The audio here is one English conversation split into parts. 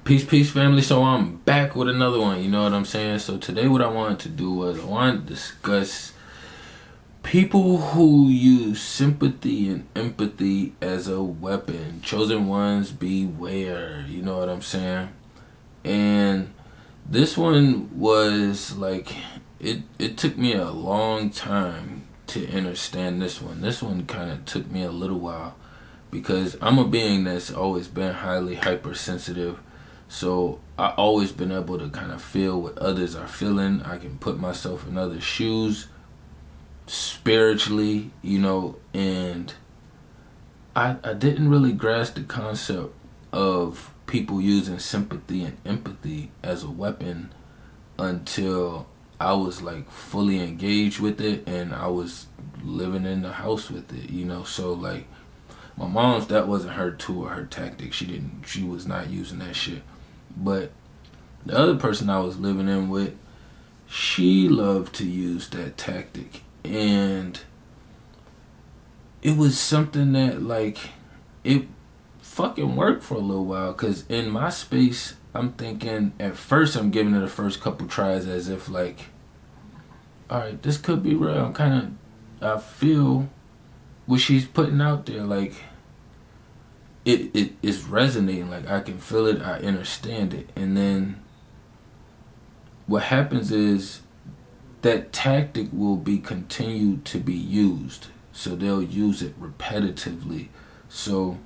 Peace, family. So I'm back with another one, you know what I'm saying? So today what I wanted to do was I wanted to discuss people who use sympathy and empathy as a weapon. Chosen ones, beware, you know what I'm saying? And this one was like, it took me a long time to understand this one. This one kind of took me a little while because I'm a being that's always been highly hypersensitive. So I always been able to kind of feel what others are feeling. I can put myself in others' shoes spiritually, you know, and I didn't really grasp the concept of people using sympathy and empathy as a weapon until I was like fully engaged with it and I was living in the house with it, you know. So like my mom's, that wasn't her tool or her tactic. She was not using that shit. But the other person I was living in with, she loved to use that tactic. And it was something that like, it fucking worked for a little while. Cause in my space, I'm thinking, at first I'm giving it the first couple tries as if like, alright, this could be real. I feel what she's putting out there, like, it is resonating, like I can feel it, I understand it. And then what happens is that tactic will be continued to be used. So they'll use it repetitively. So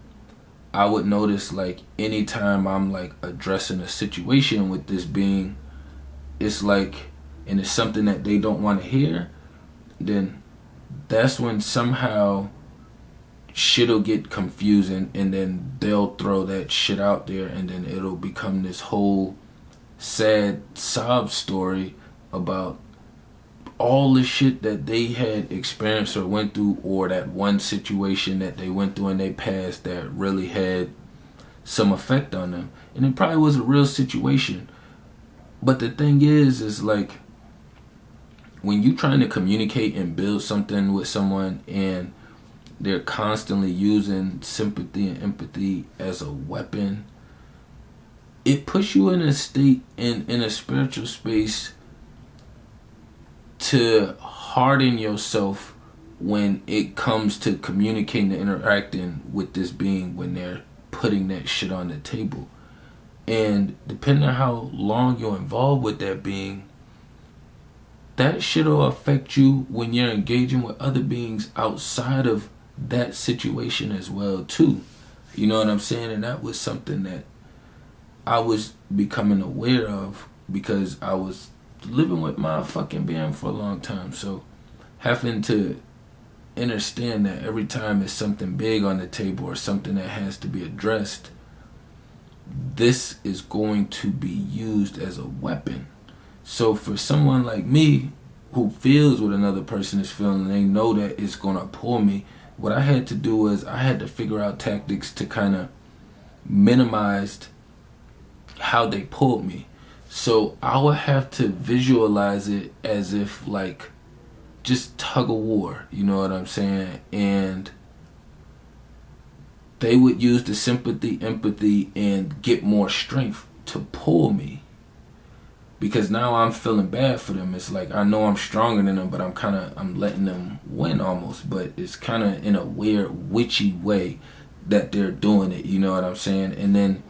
I would notice like anytime I'm like addressing a situation with this being, it's like, and it's something that they don't want to hear, then that's when somehow shit'll get confusing, and then they'll throw that shit out there, and then it'll become this whole sad sob story about all the shit that they had experienced or went through, or that one situation that they went through in their past that really had some effect on them. And it probably was a real situation. But the thing is like, when you trying to communicate and build something with someone and they're constantly using sympathy and empathy as a weapon, it puts you in a state, in a spiritual space, to harden yourself when it comes to communicating and interacting with this being when they're putting that shit on the table. And depending on how long you're involved with that being, that shit will affect you when you're engaging with other beings outside of that situation as well too. You know what I'm saying? And that was something that I was becoming aware of because I was living with my fucking being for a long time. So having to understand that every time it's something big on the table or something that has to be addressed, this is going to be used as a weapon. So for someone like me who feels what another person is feeling, they know that it's gonna pull me. What I had to do was I had to figure out tactics to kind of minimize how they pulled me. So I would have to visualize it as if like just tug of war, you know what I'm saying? And they would use the sympathy, empathy, and get more strength to pull me. Because now I'm feeling bad for them. It's like I know I'm stronger than them, but I'm letting them win almost. But it's kind of in a weird, witchy way that they're doing it, you know what I'm saying? And then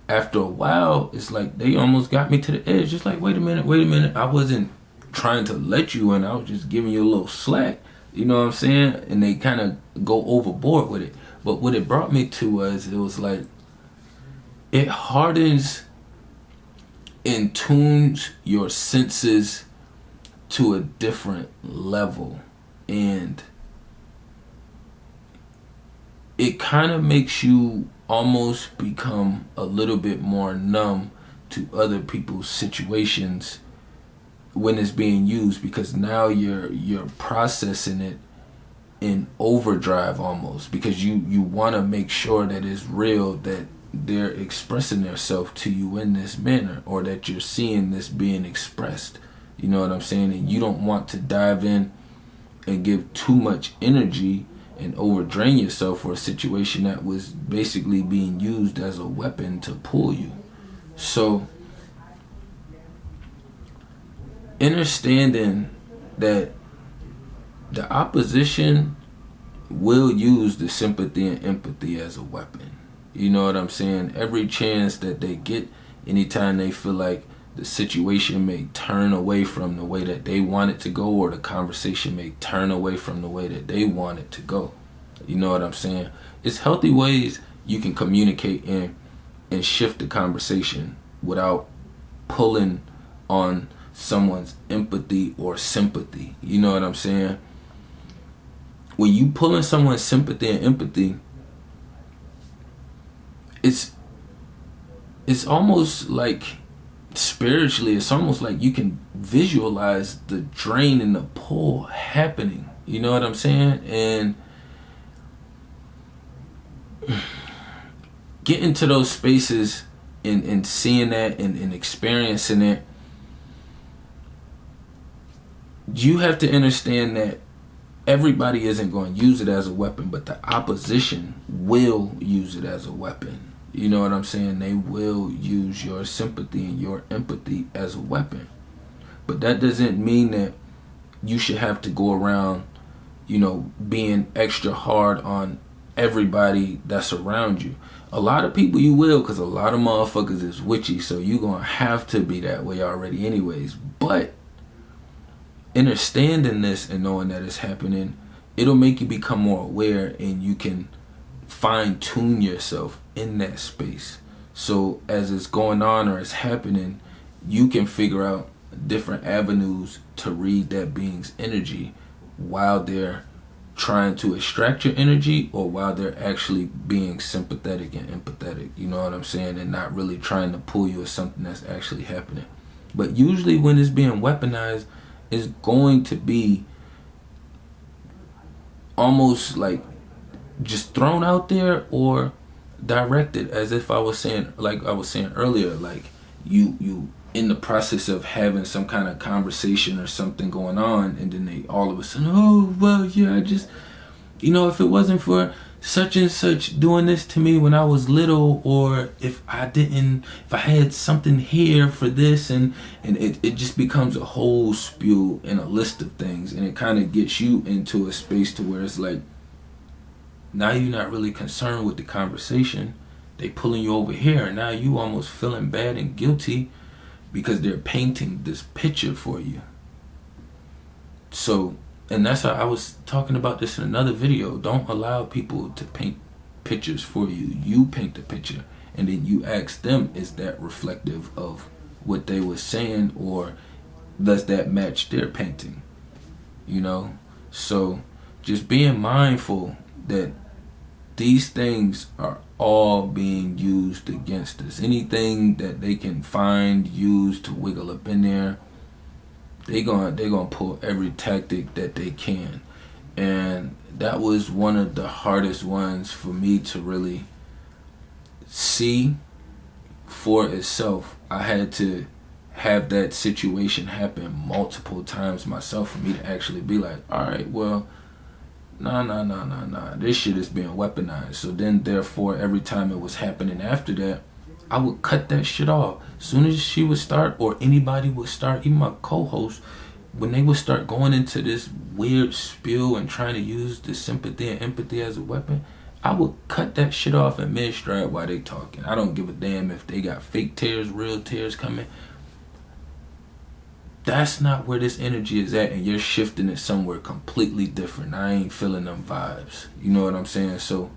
after a while, it's like they almost got me to the edge. Just like, wait a minute. I wasn't trying to let you in. I was just giving you a little slack, you know what I'm saying? And they kind of go overboard with it. But what it brought me to was, it was like, it hardens and tunes your senses to a different level, and it kind of makes you almost become a little bit more numb to other people's situations when it's being used, because now you're processing it in overdrive almost, because you want to make sure that it's real, that they're expressing themselves to you in this manner, or that you're seeing this being expressed, you know what I'm saying? And you don't want to dive in and give too much energy and overdrain yourself for a situation that was basically being used as a weapon to pull you. So understanding that the opposition will use the sympathy and empathy as a weapon. You know what I'm saying? Every chance that they get, anytime they feel like the situation may turn away from the way that they want it to go, or the conversation may turn away from the way that they want it to go. You know what I'm saying? It's healthy ways you can communicate and shift the conversation without pulling on someone's empathy or sympathy. You know what I'm saying? When you pull in someone's sympathy and empathy, it's almost like spiritually, it's almost like you can visualize the drain and the pull happening. You know what I'm saying? And getting to those spaces and seeing that and experiencing it, you have to understand that everybody isn't going to use it as a weapon, but the opposition will use it as a weapon. You know what I'm saying? They will use your sympathy and your empathy as a weapon. But that doesn't mean that you should have to go around, you know, being extra hard on everybody that's around you. A lot of people you will, because a lot of motherfuckers is witchy, so you're going to have to be that way already anyways. But understanding this and knowing that it's happening, it'll make you become more aware, and you can fine tune yourself in that space. So as it's going on or it's happening, you can figure out different avenues to read that being's energy while they're trying to extract your energy, or while they're actually being sympathetic and empathetic. You know what I'm saying? And not really trying to pull you as something that's actually happening. But usually when it's being weaponized, it's going to be almost like just thrown out there or directed, as if I was saying, like I was saying earlier, like you in the process of having some kind of conversation or something going on, and then they all of a sudden, oh well, yeah, I just, you know, if it wasn't for such and such doing this to me when I was little, or if I had something here for this, and it just becomes a whole spew and a list of things, and it kind of gets you into a space to where it's like, now you're not really concerned with the conversation. They pulling you over here, and now you almost feeling bad and guilty because they're painting this picture for you. So, and that's how I was talking about this in another video. Don't allow people to paint pictures for you. You paint the picture, and then you ask them, is that reflective of what they were saying, or does that match their painting? You know? So just being mindful that these things are all being used against us. Anything that they can find, use to wiggle up in there, they're gonna pull every tactic that they can. And that was one of the hardest ones for me to really see for itself. I had to have that situation happen multiple times myself for me to actually be like, all right, well, nah, this shit is being weaponized. So then, therefore, every time it was happening after that, I would cut that shit off. As soon as she would start, or anybody would start, even my co-host, when they would start going into this weird spiel and trying to use the sympathy and empathy as a weapon, I would cut that shit off in mid-stride while they talking. I don't give a damn if they got fake tears, real tears coming. That's not where this energy is at, and you're shifting it somewhere completely different. I ain't feeling them vibes. You know what I'm saying? So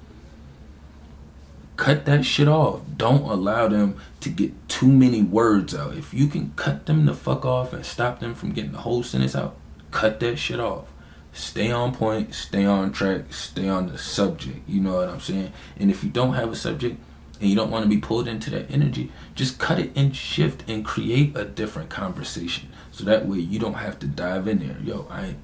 cut that shit off. Don't allow them to get too many words out. If you can cut them the fuck off and stop them from getting the whole sentence out, cut that shit off. Stay on point, stay on track, stay on the subject. You know what I'm saying? And if you don't have a subject and you don't want to be pulled into that energy, just cut it and shift and create a different conversation. So that way you don't have to dive in there. Yo, I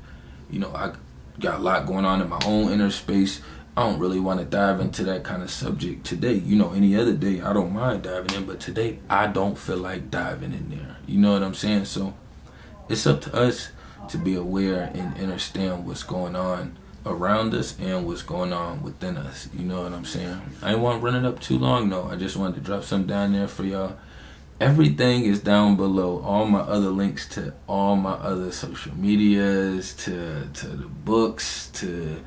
got a lot going on in my own inner space. I don't really want to dive into that kind of subject today. You know, any other day I don't mind diving in, but today I don't feel like diving in there. You know what I'm saying? So it's up to us to be aware and understand what's going on around us and what's going on within us. You know what I'm saying? I ain't want to run it up too long though. I just wanted to drop something down there for y'all. Everything is down below. All my other links to all my other social medias, to the books, to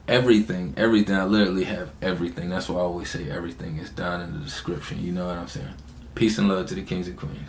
everything. Everything. I literally have everything. That's why I always say everything is down in the description. You know what I'm saying? Peace and love to the kings and queens.